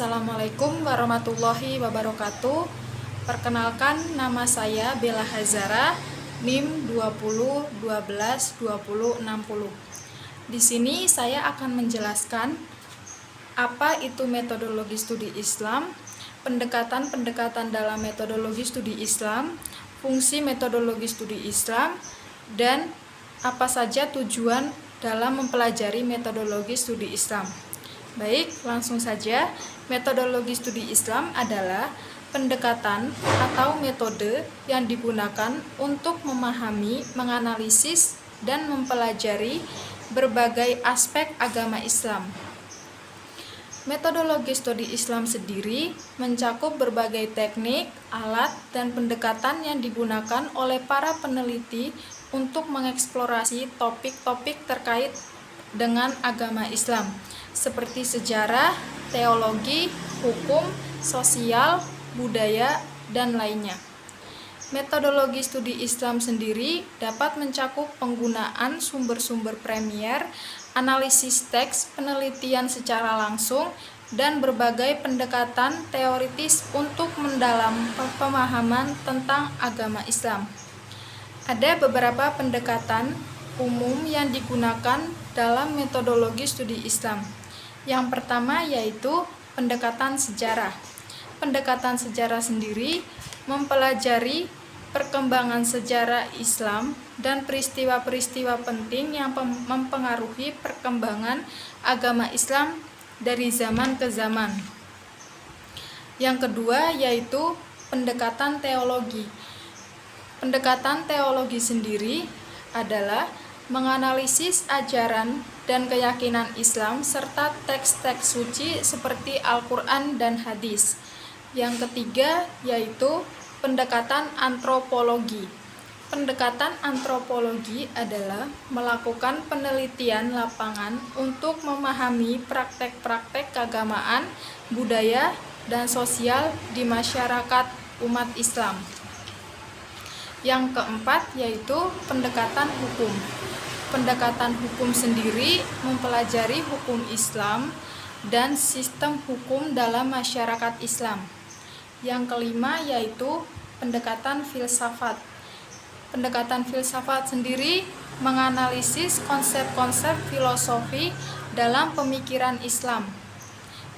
Assalamualaikum warahmatullahi wabarakatuh. Perkenalkan, nama saya Bella Hazara, NIM 2012122060. Di sini saya akan menjelaskan apa itu metodologi studi Islam, pendekatan-pendekatan dalam metodologi studi Islam, fungsi metodologi studi Islam, dan apa saja tujuan dalam mempelajari metodologi studi Islam. Baik, langsung saja. Metodologi studi Islam adalah pendekatan atau metode yang digunakan untuk memahami, menganalisis, dan mempelajari berbagai aspek agama Islam. Metodologi studi Islam sendiri mencakup berbagai teknik, alat, dan pendekatan yang digunakan oleh para peneliti untuk mengeksplorasi topik-topik terkait dengan agama Islam, seperti sejarah, teologi, hukum, sosial, budaya, dan lainnya. Metodologi studi Islam sendiri dapat mencakup penggunaan sumber-sumber premier, analisis teks, penelitian secara langsung, dan berbagai pendekatan teoritis untuk mendalam pemahaman tentang agama Islam. Ada beberapa pendekatan umum yang digunakan dalam metodologi studi Islam. Yang pertama yaitu pendekatan sejarah. Pendekatan sejarah sendiri mempelajari perkembangan sejarah Islam dan peristiwa-peristiwa penting yang mempengaruhi perkembangan agama Islam dari zaman ke zaman. Yang kedua yaitu pendekatan teologi. Pendekatan teologi sendiri adalah menganalisis ajaran dan keyakinan Islam serta teks-teks suci seperti Al-Quran dan hadis. Yang ketiga yaitu pendekatan antropologi. Pendekatan antropologi adalah melakukan penelitian lapangan untuk memahami praktek-praktek keagamaan, budaya, dan sosial di masyarakat umat Islam. Yang keempat yaitu pendekatan hukum. Pendekatan hukum sendiri mempelajari hukum Islam dan sistem hukum dalam masyarakat Islam. Yang kelima yaitu pendekatan filsafat. Pendekatan filsafat sendiri menganalisis konsep-konsep filosofi dalam pemikiran Islam.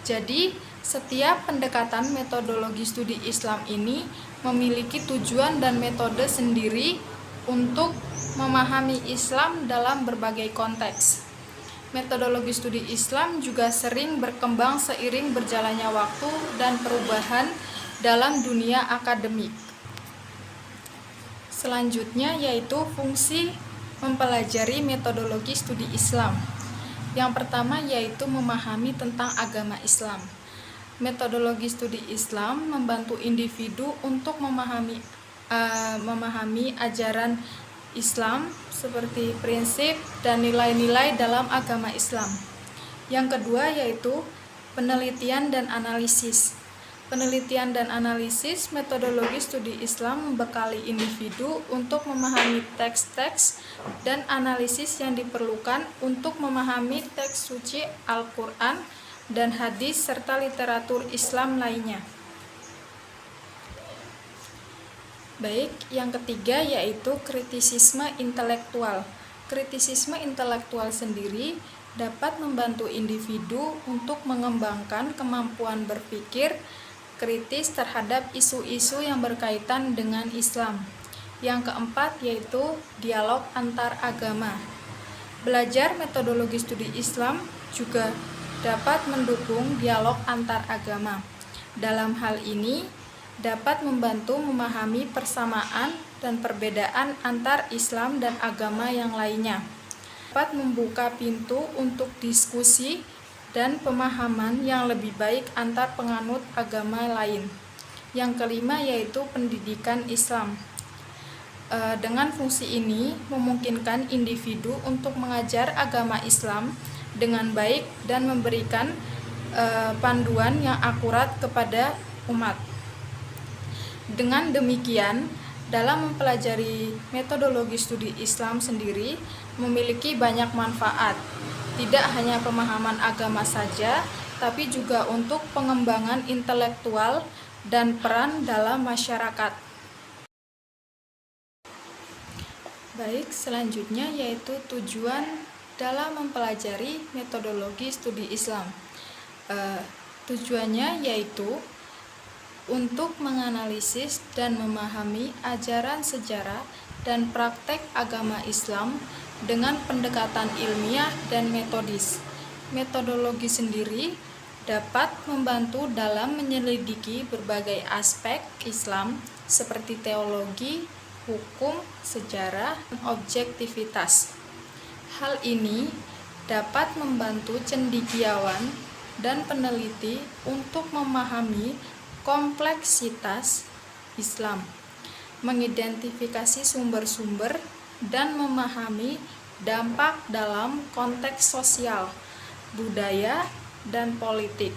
Jadi, setiap pendekatan metodologi studi Islam ini memiliki tujuan dan metode sendiri untuk memahami Islam dalam berbagai konteks. Metodologi studi Islam juga sering berkembang seiring berjalannya waktu dan perubahan dalam dunia akademik. Selanjutnya yaitu fungsi mempelajari metodologi studi Islam. Yang pertama yaitu memahami tentang agama Islam. Metodologi studi Islam membantu individu untuk memahami ajaran Islam seperti prinsip dan nilai-nilai dalam agama Islam. Yang kedua yaitu penelitian dan analisis. Penelitian dan analisis metodologi studi Islam membekali individu untuk memahami teks-teks dan analisis yang diperlukan untuk memahami teks suci Al-Quran dan hadis serta literatur Islam lainnya. Baik, yang ketiga yaitu kritisisme intelektual. Kritisisme intelektual sendiri dapat membantu individu untuk mengembangkan kemampuan berpikir kritis terhadap isu-isu yang berkaitan dengan Islam. Yang keempat yaitu dialog antar agama. Belajar metodologi studi Islam juga dapat mendukung dialog antar agama. Dalam hal ini dapat membantu memahami persamaan dan perbedaan antar Islam dan agama yang lainnya. Dapat membuka pintu untuk diskusi dan pemahaman yang lebih baik antar penganut agama lain. Yang kelima yaitu pendidikan Islam. Dengan fungsi ini memungkinkan individu untuk mengajar agama Islam dengan baik dan memberikan panduan yang akurat kepada umat. Dengan demikian, dalam mempelajari metodologi studi Islam sendiri memiliki banyak manfaat. Tidak hanya pemahaman agama saja, tapi juga untuk pengembangan intelektual dan peran dalam masyarakat. Baik, selanjutnya yaitu tujuan dalam mempelajari metodologi studi Islam. Tujuannya yaitu untuk menganalisis dan memahami ajaran sejarah dan praktek agama Islam dengan pendekatan ilmiah dan metodis. Metodologi sendiri dapat membantu dalam menyelidiki berbagai aspek Islam seperti teologi, hukum, sejarah, dan objektivitas. Hal ini dapat membantu cendekiawan dan peneliti untuk memahami kompleksitas Islam, mengidentifikasi sumber-sumber, dan memahami dampak dalam konteks sosial, budaya, dan politik.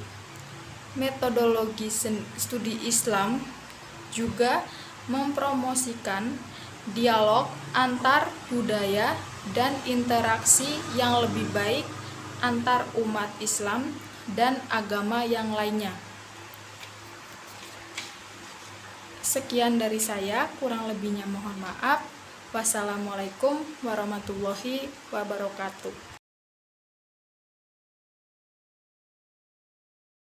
Metodologi studi Islam juga mempromosikan dialog antar budaya dan interaksi yang lebih baik antar umat Islam dan agama yang lainnya. Sekian dari saya, kurang lebihnya mohon maaf. Wassalamualaikum warahmatullahi wabarakatuh.